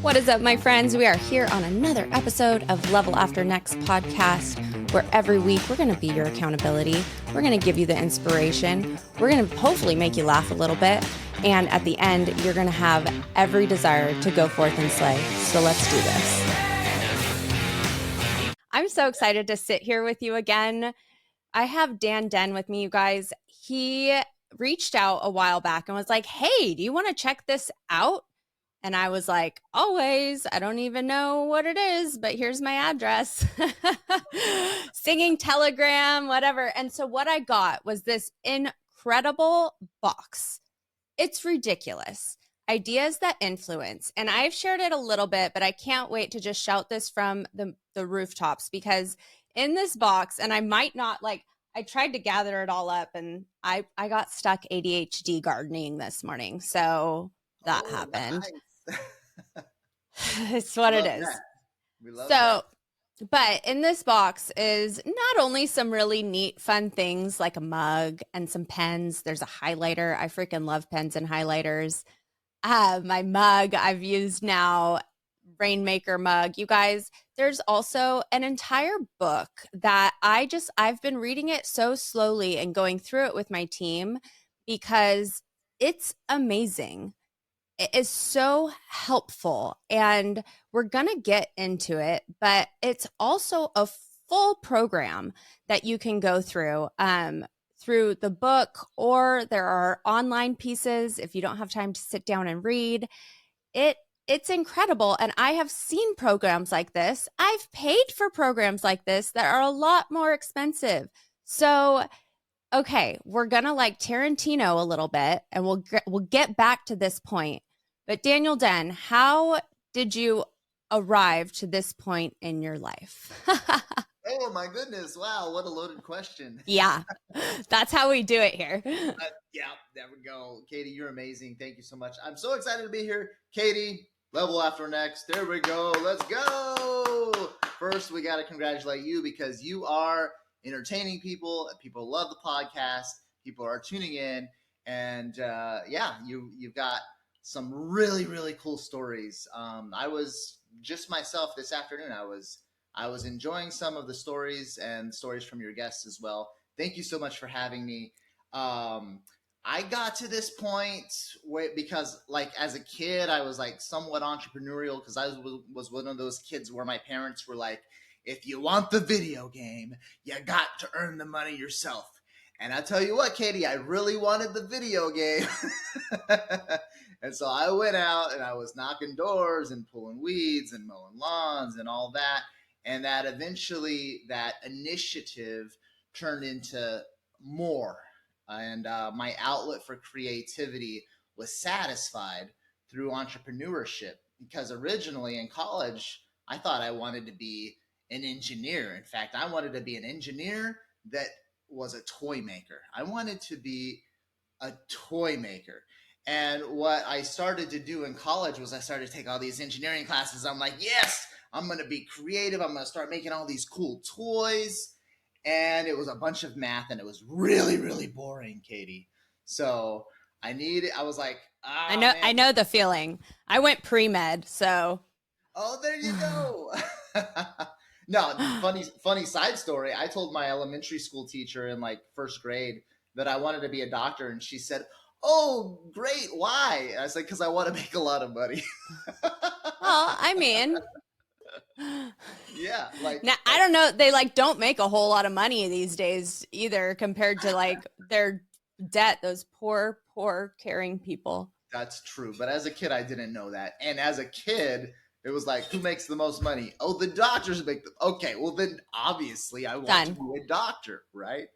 What is up, my friends? We are here on another episode of Level After Next podcast, where every week we're going to be your accountability. We're going to give you the inspiration. We're going to hopefully make you laugh a little bit. And at the end, you're going to have every desire to go forth and slay. So let's do this. I'm so excited to sit here with you again. I have Dan Den with me, you guys. He reached out a while back and was like, hey, do you want to check this out? And I was like, always, I don't even know what it is, but here's my address. Singing Telegram, whatever. And so what I got was this incredible box. It's ridiculous. Ideas that influence. And I've shared it a little bit, but I can't wait to just shout this from the rooftops, because in this box, and I might not I tried to gather it all up, and I got stuck ADHD gardening this morning. So that happened. Nice. It's what it is. We love that. But in this box is not only some really neat, fun things like a mug and some pens. There's a highlighter. I freaking love pens and highlighters. My mug I've used now, Rainmaker mug. You guys, there's also an entire book that I've been reading it so slowly and going through it with my team because it's amazing. It is so helpful, and we're going to get into it, but it's also a full program that you can go through the book, or there are online pieces if you don't have time to sit down and read. It's incredible, and I have seen programs like this. I've paid for programs like this that are a lot more expensive. So okay, we're going to like Tarantino a little bit, and we'll get back to this point. But Daniel Den, how did you arrive to this point in your life? Oh my goodness. Wow. What a loaded question. Yeah, that's how we do it here. Yeah, there we go. Katie, you're amazing. Thank you so much. I'm so excited to be here. Katie, Level After Next. There we go. Let's go. First, we got to congratulate you because you are entertaining people. People love the podcast. People are tuning in. And you've got some really, really cool stories. I was just myself this afternoon. I was enjoying some of the stories and stories from your guests as well. Thank you so much for having me. I got to this point because like as a kid, I was like somewhat entrepreneurial because I was one of those kids where my parents were like, if you want the video game, you got to earn the money yourself. And I tell you what, Katie, I really wanted the video game. And so I went out and I was knocking doors and pulling weeds and mowing lawns and all that. And that eventually that initiative turned into more. And my outlet for creativity was satisfied through entrepreneurship, because originally in college, I thought I wanted to be an engineer. In fact, I wanted to be an engineer that was a toy maker. I wanted to be a toy maker. And what I started to do in college was I started to take all these engineering classes. I'm like, yes, I'm going to be creative. I'm going to start making all these cool toys. And it was a bunch of math, and it was really, really boring, Katie. So I was like, I know the feeling. I went pre-med, so. Oh, there you go. No, funny side story. I told my elementary school teacher in like first grade that I wanted to be a doctor, and she said, oh, great. Why? I said, because I want to make a lot of money. Well, I mean, yeah. Now, I don't know. They don't make a whole lot of money these days either compared to their debt. Those poor caring people. That's true. But as a kid, I didn't know that. And as a kid, it was like, who makes the most money? Oh, the doctors make them. Okay, well then obviously I want to be a doctor, right?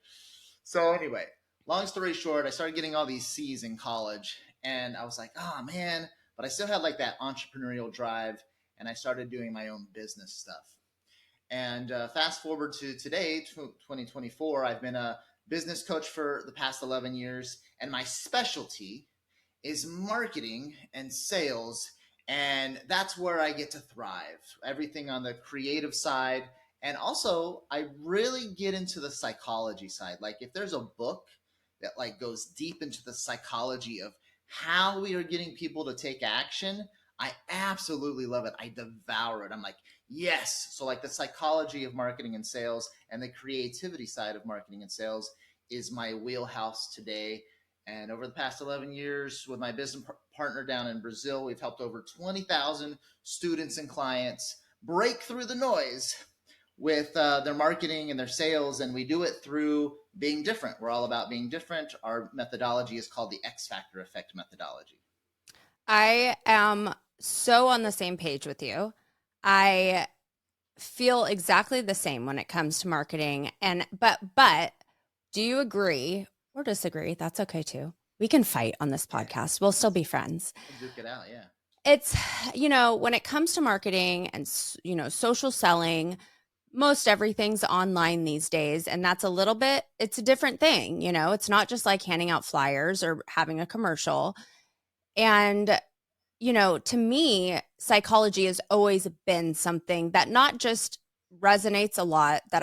So anyway, long story short, I started getting all these C's in college, and I was like, oh man, but I still had like that entrepreneurial drive, and I started doing my own business stuff. And fast forward to today, 2024, I've been a business coach for the past 11 years, and my specialty is marketing and sales. And that's where I get to thrive. Everything on the creative side. And also, I really get into the psychology side. Like if there's a book that like goes deep into the psychology of how we are getting people to take action, I absolutely love it. I devour it. I'm like, yes. So, like, the psychology of marketing and sales and the creativity side of marketing and sales is my wheelhouse today. And over the past 11 years, with my business partner down in Brazil, we've helped over 20,000 students and clients break through the noise with their marketing and their sales. And we do it through being different. We're all about being different. Our methodology is called the X Factor Effect methodology. I am so on the same page with you. I feel exactly the same when it comes to marketing. And but do you agree or disagree? That's okay too. We can fight on this podcast. We'll still be friends. We'll duke it out, yeah. It's, when it comes to marketing and, social selling, most everything's online these days. And that's it's a different thing. It's not just like handing out flyers or having a commercial. And, to me, psychology has always been something that not just resonates a lot, that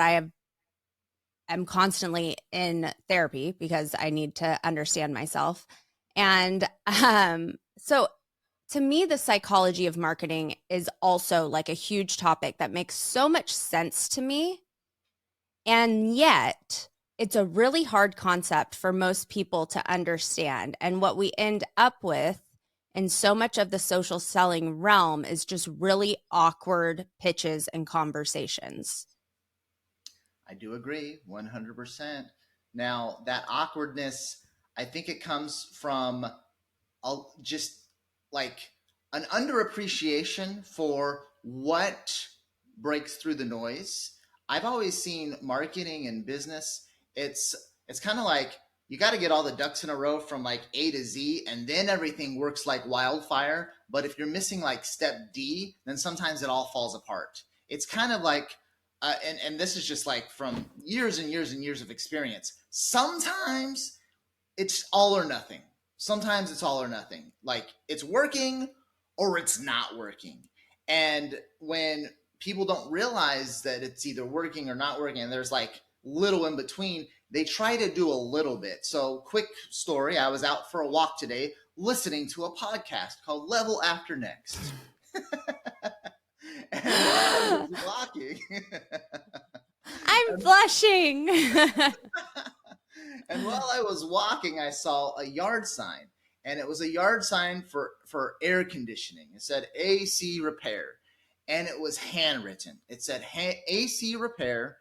am constantly in therapy because I need to understand myself. And so to me, the psychology of marketing is also like a huge topic that makes so much sense to me. And yet it's a really hard concept for most people to understand. And what we end up with in so much of the social selling realm is just really awkward pitches and conversations. I do agree 100%. Now, that awkwardness, I think it comes from just like an underappreciation for what breaks through the noise. I've always seen marketing and business, it's kind of like you got to get all the ducks in a row from like A to Z, and then everything works like wildfire. But if you're missing like step D, then sometimes it all falls apart. It's kind of like, and this is just like from years and years and years of experience. Sometimes it's all or nothing. Sometimes it's all or nothing. Like it's working or it's not working. And when people don't realize that it's either working or not working, and there's like little in between, they try to do a little bit. So quick story, I was out for a walk today listening to a podcast called Level After Next. And while I was walking, I'm blushing. And while I was walking, I saw a yard sign, and it was a yard sign for air conditioning. It said AC repair, and it was handwritten. It said AC repair,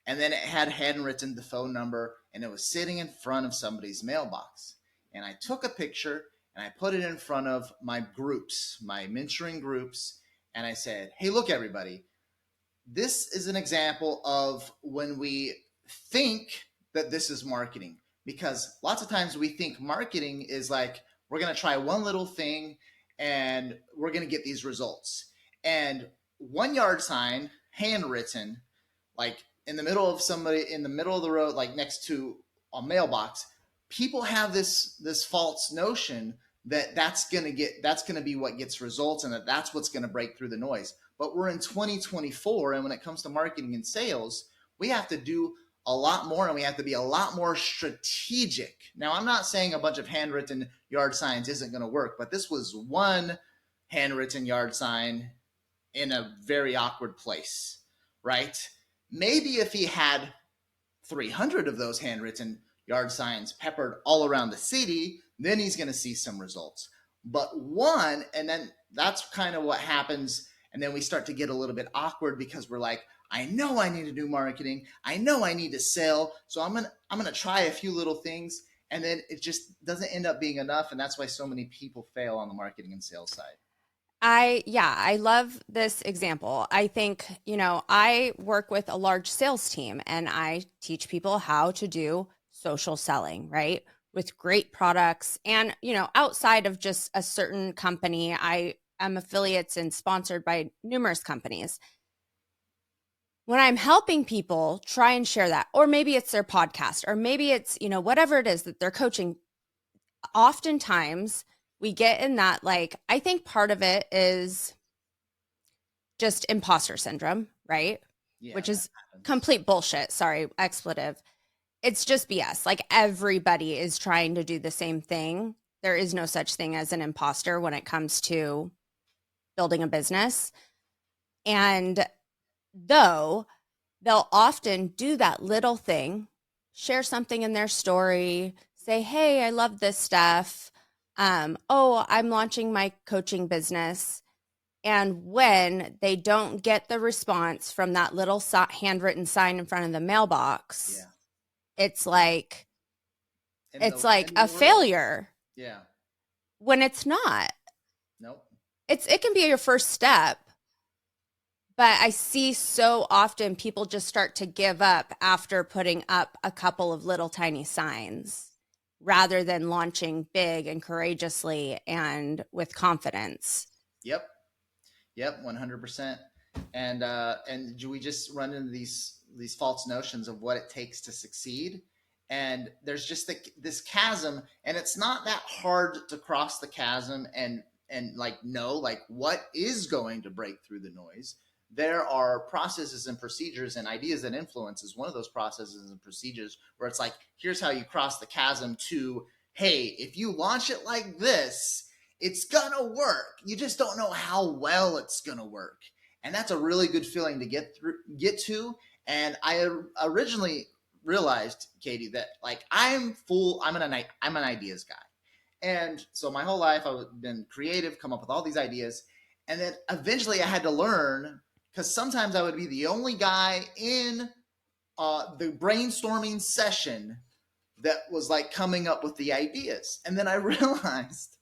and then it had handwritten the phone number, and it was sitting in front of somebody's mailbox. And I took a picture and I put it in front of my groups, my mentoring groups, and I said, hey, look, everybody, this is an example of when we think that this is marketing, because lots of times we think marketing is like, we're going to try one little thing and we're going to get these results. And one yard sign, handwritten, like in the middle of the road, like next to a mailbox, people have this false notion that that's going to be what gets results, and that's what's going to break through the noise. But we're in 2024, and when it comes to marketing and sales, we have to do a lot more, and we have to be a lot more strategic. Now, I'm not saying a bunch of handwritten yard signs isn't going to work, but this was one handwritten yard sign in a very awkward place, right? Maybe if he had 300 of those handwritten yard signs peppered all around the city, then he's going to see some results. But one, and then that's kind of what happens. And then we start to get a little bit awkward because we're like, I know I need to do marketing. I know I need to sell. So I'm going to try a few little things. And then it just doesn't end up being enough. And that's why so many people fail on the marketing and sales side. I love this example. I think, I work with a large sales team and I teach people how to do social selling, right? With great products. And, outside of just a certain company, I am affiliates and sponsored by numerous companies. When I'm helping people try and share that, or maybe it's their podcast, or maybe it's, whatever it is that they're coaching, oftentimes we get in that, like, I think part of it is just imposter syndrome, right? Yeah, which is complete bullshit. Sorry, expletive. It's just BS. Like everybody is trying to do the same thing. There is no such thing as an imposter when it comes to building a business. And though they'll often do that little thing, share something in their story, say, hey, I love this stuff. Oh, I'm launching my coaching business. And when they don't get the response from that little handwritten sign in front of the mailbox, Yeah. it's like In it's the like a world. failure Yeah. when it's not. Nope. It can be your first step, but I see so often people just start to give up after putting up a couple of little tiny signs rather than launching big and courageously and with confidence. Yep. 100%. And we just run into these false notions of what it takes to succeed. And there's just this chasm, and it's not that hard to cross the chasm and like know like what is going to break through the noise. There are processes and procedures, and Ideas That Influence is one of those processes and procedures where it's like, here's how you cross the chasm to, hey, if you launch it like this, it's gonna work. You just don't know how well it's gonna work. And that's a really good feeling to get to. And I originally realized, Katie, that like I'm an ideas guy. And so my whole life I've been creative, come up with all these ideas. And then eventually I had to learn, because sometimes I would be the only guy in the brainstorming session that was like coming up with the ideas. And then I realized,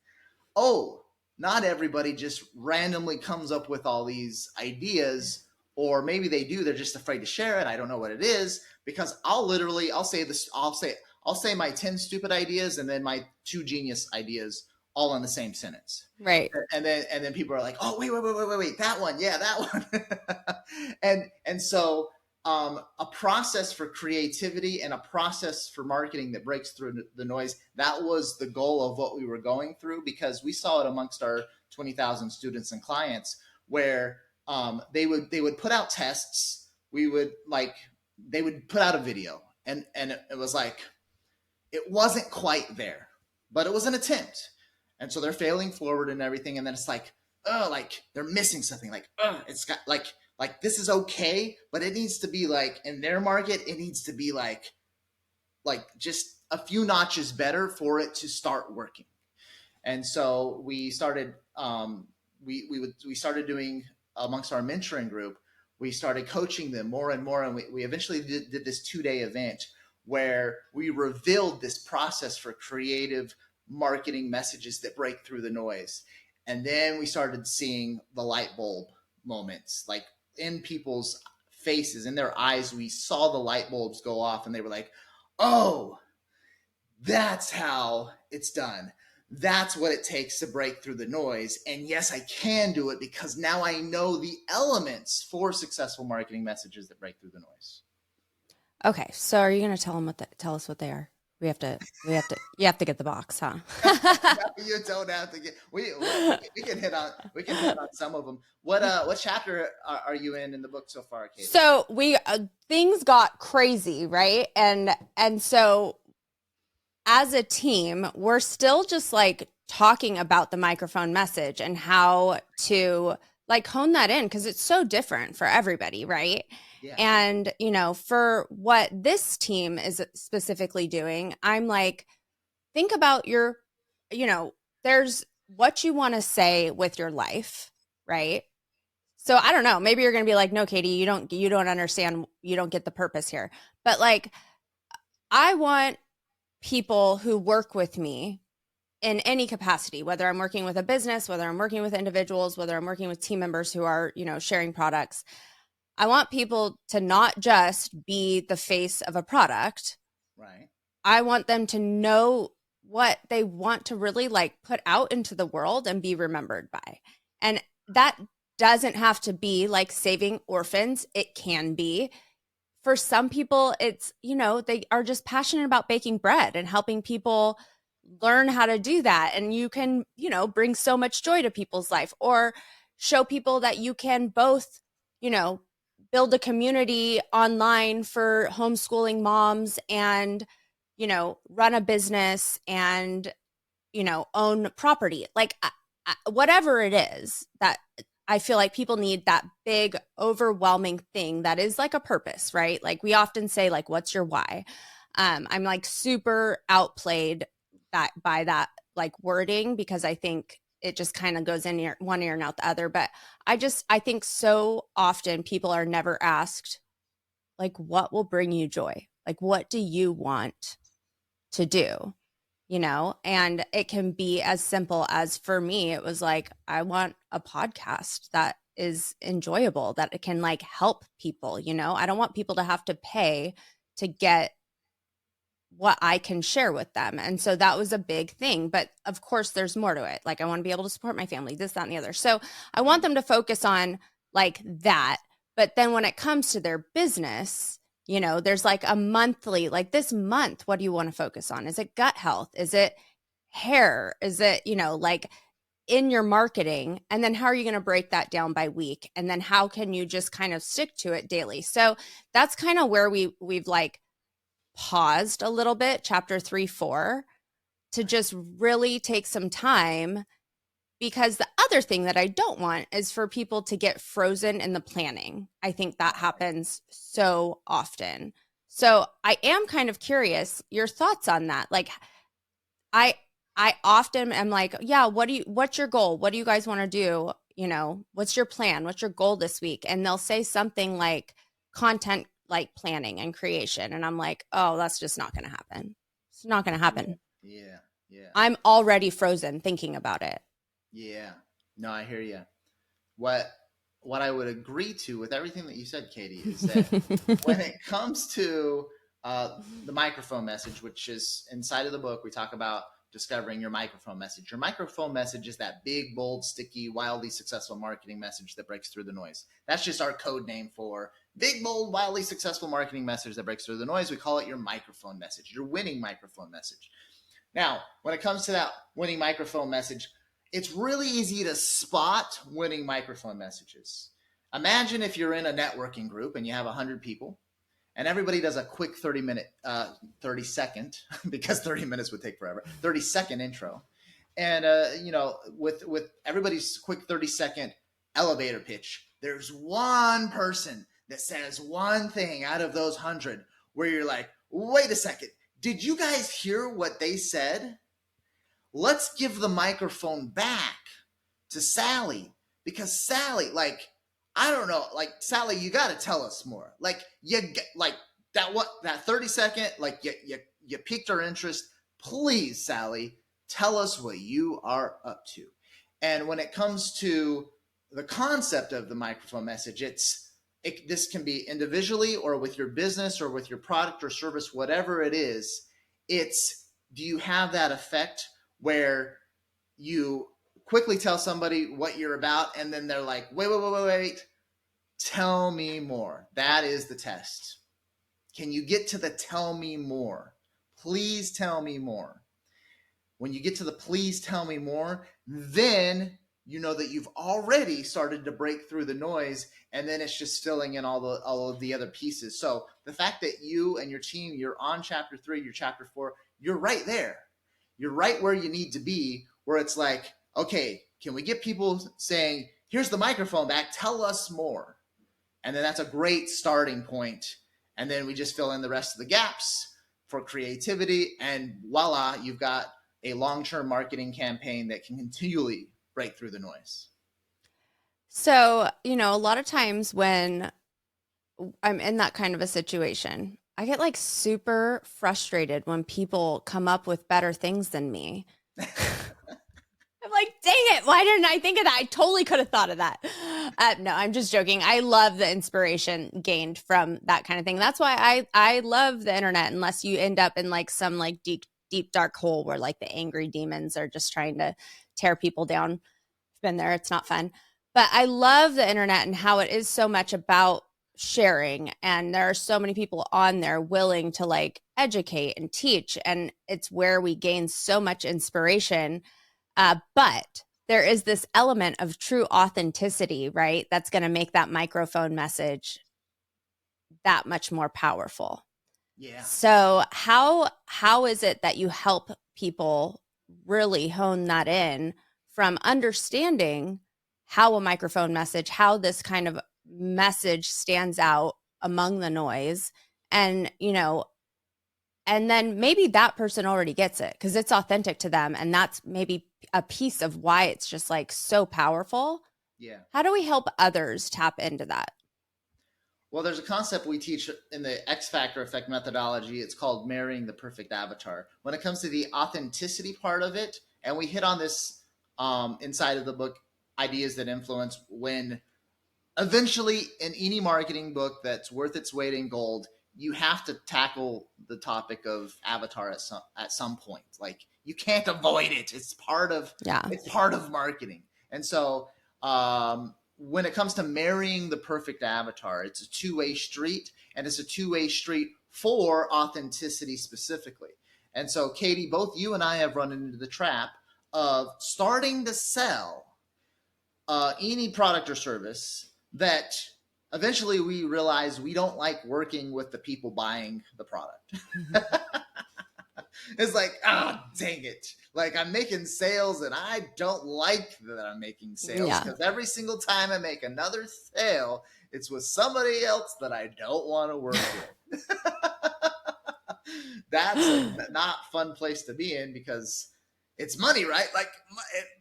oh, not everybody just randomly comes up with all these ideas, or maybe they do, they're just afraid to share it. I don't know what it is, because I'll say my 10 stupid ideas and then my 2 genius ideas all in the same sentence. Right. And then people are like, oh, wait, that one. Yeah, that one. and so a process for creativity and a process for marketing that breaks through the noise. That was the goal of what we were going through, because we saw it amongst our 20,000 students and clients, where they would put out tests. They would put out a video, and it was like, it wasn't quite there, but it was an attempt. And so they're failing forward and everything. And then it's like, oh, like they're missing something. Like, oh, it's got like this is okay, but it needs to be like, in their market, it needs to be like just a few notches better for it to start working. And so we started we started doing, amongst our mentoring group, we started coaching them more and more. And we eventually did this 2-day event where we revealed this process for creative marketing messages that break through the noise. And then we started seeing the light bulb moments, like in people's faces, in their eyes. We saw the light bulbs go off, and they were like, oh, that's how it's done. That's what it takes to break through the noise. And yes, I can do it, because now I know the elements for successful marketing messages that break through the noise. Okay, so are you going to tell us what they are? You have to get the box, huh? You don't have to get. We can hit on some of them. What chapter are you in the book so far, Katie? So we things got crazy, right? And so as a team, we're still just like talking about the microphone message and how to like hone that in, because it's so different for everybody, right? Yeah. And, for what this team is specifically doing, I'm like, think about there's what you want to say with your life, right? So I don't know, maybe you're going to be like, no, Katie, you don't understand. You don't get the purpose here. But like, I want people who work with me in any capacity, whether I'm working with a business, whether I'm working with individuals, whether I'm working with team members who are, sharing products. I want people to not just be the face of a product. Right. I want them to know what they want to really like put out into the world and be remembered by. And that doesn't have to be like saving orphans. It can be. For some people, it's, they are just passionate about baking bread and helping people learn how to do that. And you can, bring so much joy to people's life, or show people that you can both, build a community online for homeschooling moms and, run a business and, own property. Like whatever it is that I feel like people need, that big overwhelming thing that is like a purpose, right? Like we often say like, what's your why? I'm like super outplayed that by that like wording, because I think it just kind of goes in one ear and out the other. But I think so often people are never asked like, what will bring you joy? Like, what do you want to do? And it can be as simple as, for me, it was like, I want a podcast that is enjoyable, that it can like help people. I don't want people to have to pay to get what I can share with them. And so that was a big thing. But of course, there's more to it. Like, I want to be able to support my family, this, that, and the other. So I want them to focus on like that. But then when it comes to their business, there's like a monthly, like this month, what do you want to focus on? Is it gut health? Is it hair? Is it, like in your marketing? And then how are you going to break that down by week? And then how can you just kind of stick to it daily? So that's kind of where we've like paused a little bit, chapter 3, 4, to just really take some time. Because the other thing that I don't want is for people to get frozen in the planning. I think that happens so often. So I am kind of curious your thoughts on that. Like, I often am like, yeah, what's your goal? What do you guys want to do? What's your plan? What's your goal this week? And they'll say something like content, like planning and creation. And I'm like, oh, that's just not going to happen. It's not going to happen. Yeah. I'm already frozen thinking about it. Yeah. No, I hear you. What I would agree to with everything that you said, Katie, is that when it comes to the microphone message, which is inside of the book, we talk about discovering your microphone message. Your microphone message is that big, bold, sticky, wildly successful marketing message that breaks through the noise. That's just our code name for big, bold, wildly successful marketing message that breaks through the noise. We call it your microphone message, your winning microphone message. Now, when it comes to that winning microphone message, it's really easy to spot winning microphone messages. Imagine if you're in a networking group and you have 100 people and everybody does a quick 30 second, because 30 minutes would take forever, 30-second intro. And, with everybody's quick 30-second elevator pitch, there's one person that says one thing out of those 100 where you're like, wait a second, did you guys hear what they said? Let's give the microphone back to Sally, because Sally, like, I don't know, like, Sally, you got to tell us more. Like, you get like that 30-second, like you piqued our interest. Please, Sally, tell us what you are up to. And when it comes to the concept of the microphone message, this can be individually or with your business or with your product or service, whatever it is. Do you have that effect where you quickly tell somebody what you're about and then they're like, wait, tell me more? That is the test. Can you get to the tell me more? Please tell me more. When you get to the please tell me more, then you know that you've already started to break through the noise, and then it's just filling in all of the other pieces. So the fact that you and your team, you're on chapter 3, you're chapter 4, you're right there. You're right where you need to be, where it's like, okay, can we get people saying, here's the microphone back, tell us more? And then that's a great starting point. And then we just fill in the rest of the gaps for creativity, and voila, you've got a long-term marketing campaign that can continually break through the noise. So, a lot of times when I'm in that kind of a situation, I get like super frustrated when people come up with better things than me. I'm like, dang it, why didn't I think of that? I totally could have thought of that. No, I'm just joking. I love the inspiration gained from that kind of thing. That's why I love the internet, unless you end up in like some like deep dark hole where like the angry demons are just trying to tear people down. I've been there. It's not fun. But I love the internet and how it is so much about sharing, and there are so many people on there willing to like educate and teach, and it's where we gain so much inspiration. But there is this element of true authenticity, right? That's going to make that microphone message that much more powerful. Yeah. So how is it that you help people really hone that in from understanding how a microphone message, how this kind of message stands out among the noise. And, and then maybe that person already gets it because it's authentic to them. And that's maybe a piece of why it's just like so powerful. Yeah. How do we help others tap into that? Well, there's a concept we teach in the X Factor effect methodology. It's called marrying the perfect avatar. When it comes to the authenticity part of it, and we hit on this inside of the book, Ideas That Influence, when eventually in any marketing book that's worth its weight in gold, you have to tackle the topic of avatar at some point. Like, you can't avoid it. It's part of marketing. And so when it comes to marrying the perfect avatar, it's a two-way street, and it's a two-way street for authenticity specifically. And so, Katie, both you and I have run into the trap of starting to sell any product or service that eventually we realize we don't like working with the people buying the product. It's like, dang it. Like, I'm making sales and I don't like that I'm making sales because every single time I make another sale, it's with somebody else that I don't want to work with. That's a not fun place to be in because it's money, right? Like,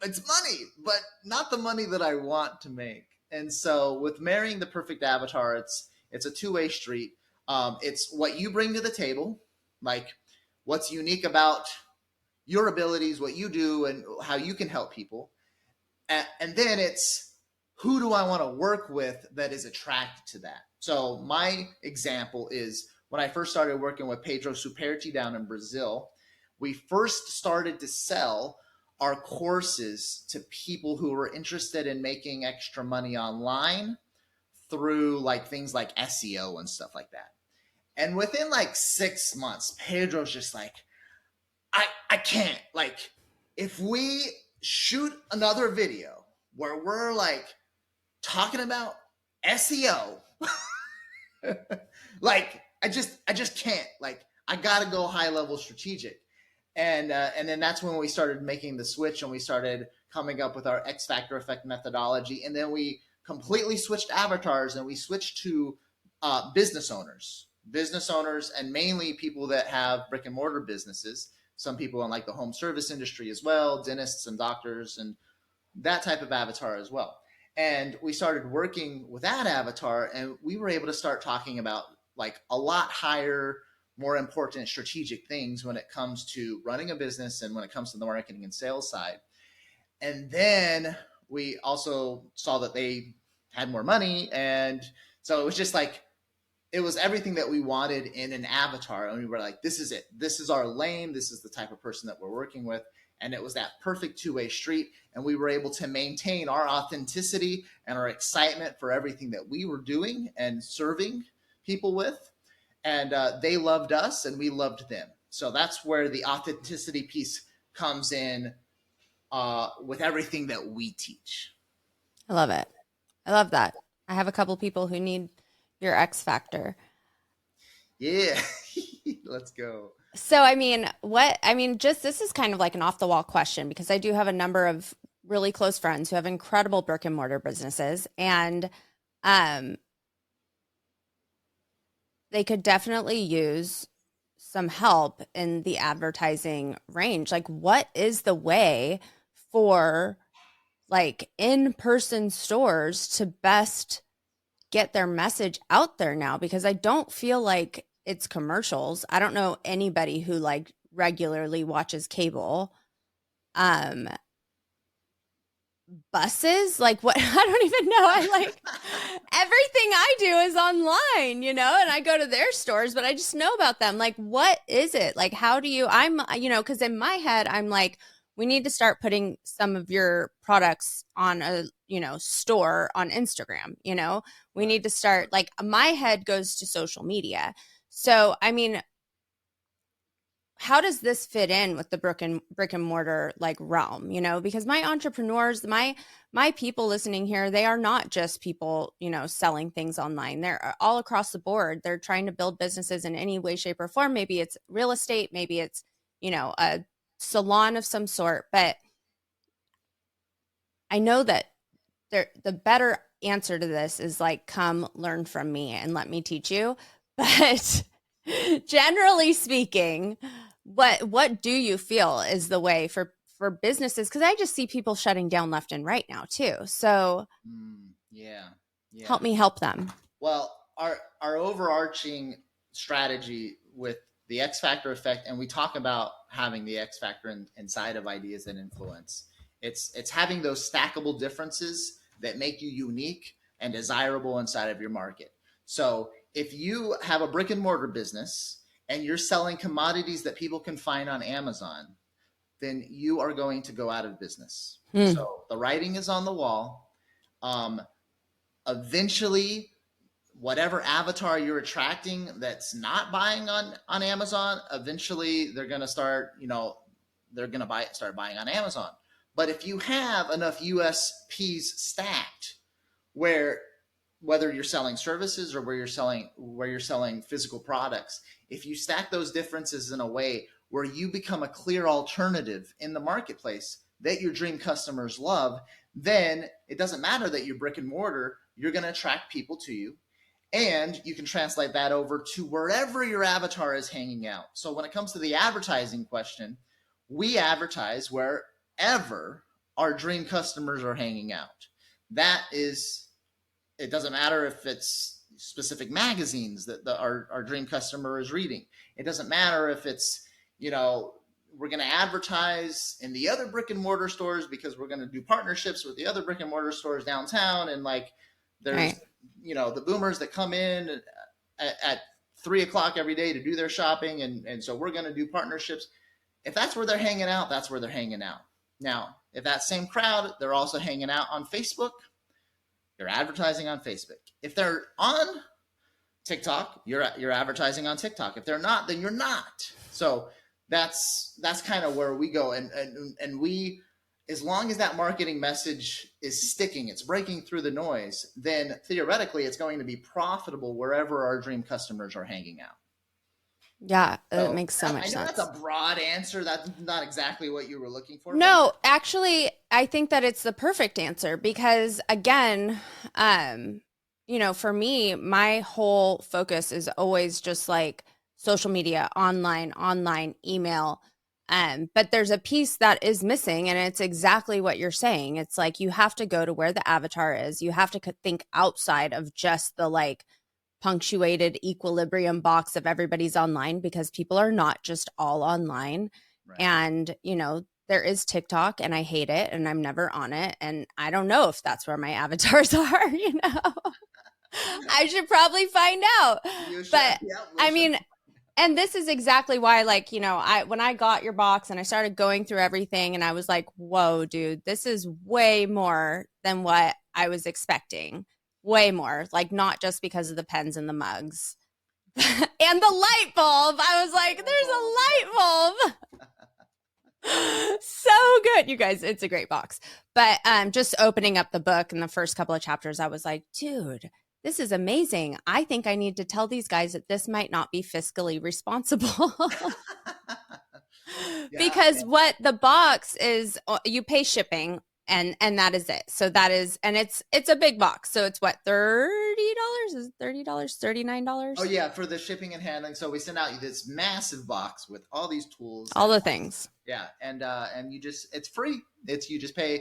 it's money, but not the money that I want to make. And so with marrying the perfect avatar, it's a two-way street. It's what you bring to the table, like what's unique about your abilities, what you do, and how you can help people. And then it's who do I want to work with that is attracted to that. So my example is when I first started working with Pedro Superti down in Brazil, we first started to sell our courses to people who were interested in making extra money online through like things like SEO and stuff like that. And within like 6 months, Pedro's just like, I can't. Like, if we shoot another video where we're like talking about SEO, like I just can't. Like, I gotta go high level strategic. And then that's when we started making the switch and we started coming up with our X Factor effect methodology. And then we completely switched avatars and we switched to business owners, and mainly people that have brick and mortar businesses. Some people in like the home service industry as well, dentists and doctors and that type of avatar as well. And we started working with that avatar and we were able to start talking about like a lot higher, more important strategic things when it comes to running a business and when it comes to the marketing and sales side. And then we also saw that they had more money. And so it was just like, it was everything that we wanted in an avatar. And we were like, this is it. This is our lane. This is the type of person that we're working with. And it was that perfect two-way street. And we were able to maintain our authenticity and our excitement for everything that we were doing and serving people with. And they loved us and we loved them. So that's where the authenticity piece comes in with everything that we teach. I love it. I love that. I have a couple people who need your X Factor. Yeah. Let's go. So, just this is kind of like an off the wall question because I do have a number of really close friends who have incredible brick and mortar businesses, and they could definitely use some help in the advertising range. Like, what is the way for like in-person stores to best get their message out there now? Because I don't feel like it's commercials. I don't know anybody who like regularly watches cable. Buses, like what? I don't even know. I like everything I do is online, and I go to their stores, but I just know about them. Like, what is it? Like, how do you, because in my head, I'm like, we need to start putting some of your products on a, store on Instagram, we need to start, like, my head goes to social media. So, how does this fit in with the brick and mortar like realm, because my entrepreneurs, my people listening here, they are not just people, selling things online. They're all across the board. They're trying to build businesses in any way, shape, or form. Maybe it's real estate, maybe it's, a salon of some sort, but I know that the better answer to this is like, come learn from me and let me teach you. But generally speaking, what do you feel is the way for businesses? Because I just see people shutting down left and right now too. So Yeah. help me help them. Well, our overarching strategy with the X factor effect, and we talk about having the X factor inside of ideas and influence. It's having those stackable differences that make you unique and desirable inside of your market. So if you have a brick and mortar business and you're selling commodities that people can find on Amazon, then you are going to go out of business. So the writing is on the wall. Eventually, whatever avatar you're attracting that's not buying on Amazon, eventually they're going to start, they're going to start buying on Amazon. But if you have enough USPs stacked, whether you're selling services or where you're selling physical products, if you stack those differences in a way where you become a clear alternative in the marketplace that your dream customers love, then it doesn't matter that you're brick and mortar, you're going to attract people to you. And you can translate that over to wherever your avatar is hanging out. So when it comes to the advertising question, we advertise wherever our dream customers are hanging out. That is, it doesn't matter if it's specific magazines that our dream customer is reading. It doesn't matter if it's, we're going to advertise in the other brick and mortar stores because we're going to do partnerships with the other brick and mortar stores downtown. And like there's, right, the boomers that come in at 3:00 every day to do their shopping. And so we're going to do partnerships. If that's where they're hanging out, that's where they're hanging out. Now, if that same crowd, they're also hanging out on Facebook, you're advertising on Facebook. If they're on TikTok, you're advertising on TikTok. If they're not, then you're not. So that's kind of where we go. And we, as long as that marketing message is sticking, it's breaking through the noise, then theoretically it's going to be profitable wherever our dream customers are hanging out. Yeah, it makes so much sense. I know that's a broad answer. That's not exactly what you were looking for. No, actually, I think that it's the perfect answer because, again, for me, my whole focus is always just like social media, online, email. But there's a piece that is missing, and it's exactly what you're saying. It's like you have to go to where the avatar is. You have to think outside of just the like punctuated equilibrium box of everybody's online, because people are not just all online. Right. And, there is TikTok and I hate it and I'm never on it. And I don't know if that's where my avatars are, I should probably find out. But I mean, and this is exactly why, like, when I got your box and I started going through everything and I was like, whoa, dude, this is way more than what I was expecting. Way more, like not just because of the pens and the mugs and the light bulb. I was like, there's a light bulb. So good, you guys. It's a great box. But just opening up the book in the first couple of chapters, I was like, dude, this is amazing. I think I need to tell these guys that this might not be fiscally responsible. Because what the box is, you pay shipping. And that is it. So that is, and it's a big box. So it's what, $30? Is it $30? $39? Oh yeah, for the shipping and handling. So we send out this massive box with all these tools, all the things. Yeah, and it's free. You just pay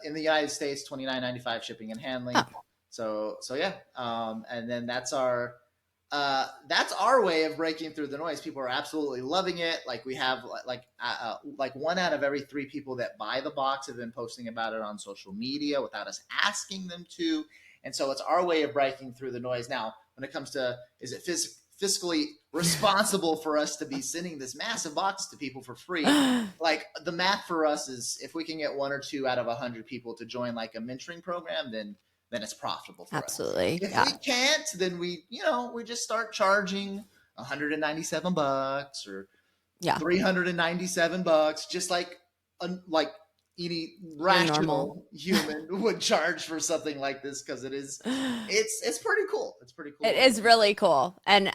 in the United States $29.95 shipping and handling. Oh. So yeah, and then that's our way of breaking through the noise. People are absolutely loving it. Like we have like 1 out of every 3 people that buy the box have been posting about it on social media without us asking them to. And so it's our way of breaking through the noise. Now, when it comes to, is it fiscally responsible for us to be sending this massive box to people for free? Like the math for us is if we can get 1 or 2 out of 100 people to join like a mentoring program, then it's profitable for us. Absolutely. If we can't, then we just start charging $197 or $397, just like any rational human would charge for something like this, because it's pretty cool. It's pretty cool. It is really cool. And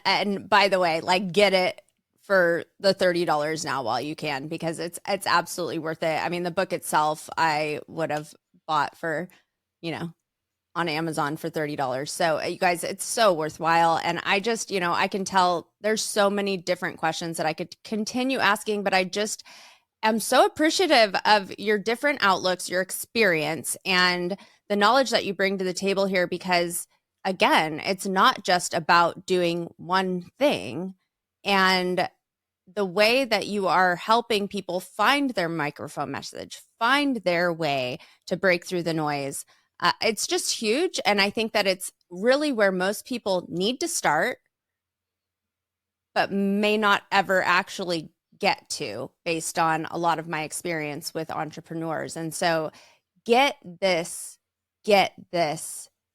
by the way, like get it for the $30 now while you can, because it's absolutely worth it. I mean, the book itself, I would have bought for, you know, on Amazon for $30. So you guys, it's so worthwhile. And I just, I can tell there's so many different questions that I could continue asking, but I just am so appreciative of your different outlooks, your experience, and the knowledge that you bring to the table here, because again, it's not just about doing one thing. And the way that you are helping people find their microphone message, find their way to break through the noise, it's just huge. And I think that it's really where most people need to start, but may not ever actually get to, based on a lot of my experience with entrepreneurs. And so get this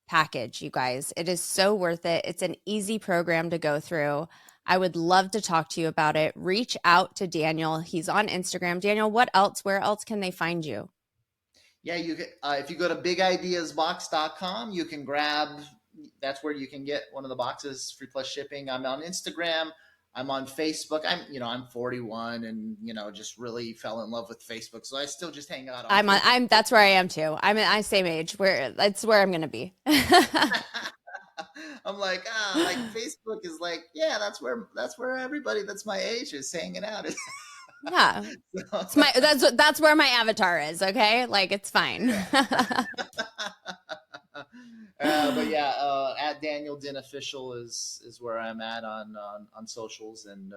package, you guys. It is so worth it. It's an easy program to go through. I would love to talk to you about it. Reach out to Daniel. He's on Instagram. Daniel, what else? Where else can they find you? Yeah, you can, if you go to bigideasbox.com, you can grab, that's where you can get one of the boxes, free plus shipping. I'm on Instagram. I'm on Facebook. I'm 41 and, just really fell in love with Facebook. So I still just hang out on that's where I am too. I'm same age, that's where I'm going to be. I'm like Facebook is like, yeah, that's where everybody that's my age is hanging out. Yeah. That's where my avatar is. Okay. Like, it's fine. But yeah, at Daniel Din Official is where I'm at on socials. And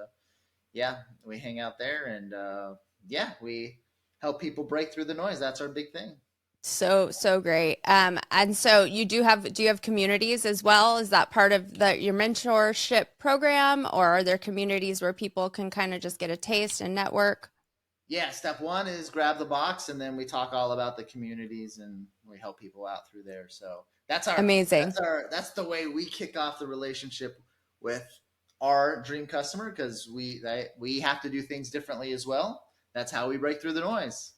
yeah, we hang out there, and yeah, we help people break through the noise. That's our big thing. So great. And so do you have communities as well? Is that part of your mentorship program, or are there communities where people can kind of just get a taste and network? Yeah. Step one is grab the box, and then we talk all about the communities and we help people out through there. So that's amazing. That's the way we kick off the relationship with our dream customer, because we have to do things differently as well. That's how we break through the noise.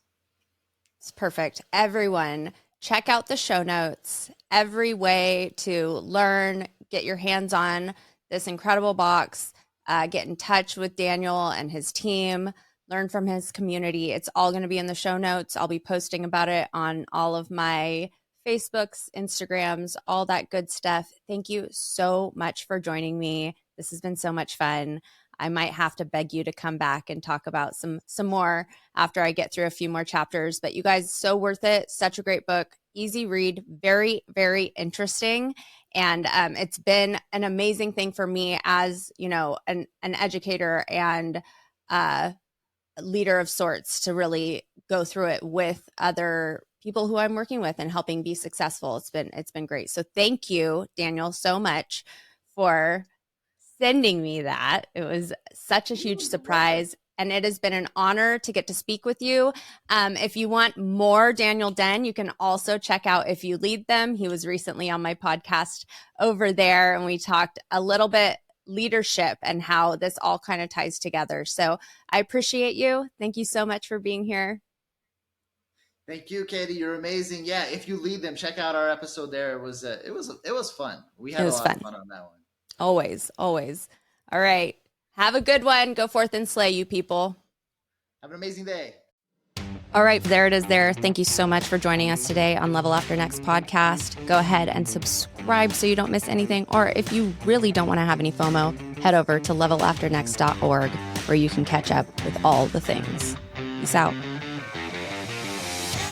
It's perfect. Everyone, check out the show notes. Every way to learn, get your hands on this incredible box, get in touch with Daniel and his team, learn from his community. It's all going to be in the show notes. I'll be posting about it on all of my Facebooks, Instagrams, all that good stuff. Thank you so much for joining me. This has been so much fun. I might have to beg you to come back and talk about some more after I get through a few more chapters. But you guys, so worth it. Such a great book. Easy read. Very, very interesting. And it's been an amazing thing for me as, an educator and leader of sorts, to really go through it with other people who I'm working with and helping be successful. It's been great. So thank you, Daniel, so much for sending me that. It was such a huge surprise, and it has been an honor to get to speak with you. If you want more Daniel Den, you can also check out If You Lead Them. He was recently on my podcast over there, and we talked a little bit leadership and how this all kind of ties together. So I appreciate you. Thank you so much for being here. Thank you, Katie. You're amazing. Yeah, If You Lead Them, check out our episode there. It was fun. We had a lot of fun on that one. Always. All right. Have a good one. Go forth and slay, you people. Have an amazing day. All right, there it is there. Thank you so much for joining us today on Level After Next podcast. Go ahead and subscribe so you don't miss anything. Or if you really don't want to have any FOMO, head over to levelafternext.org, where you can catch up with all the things. Peace out.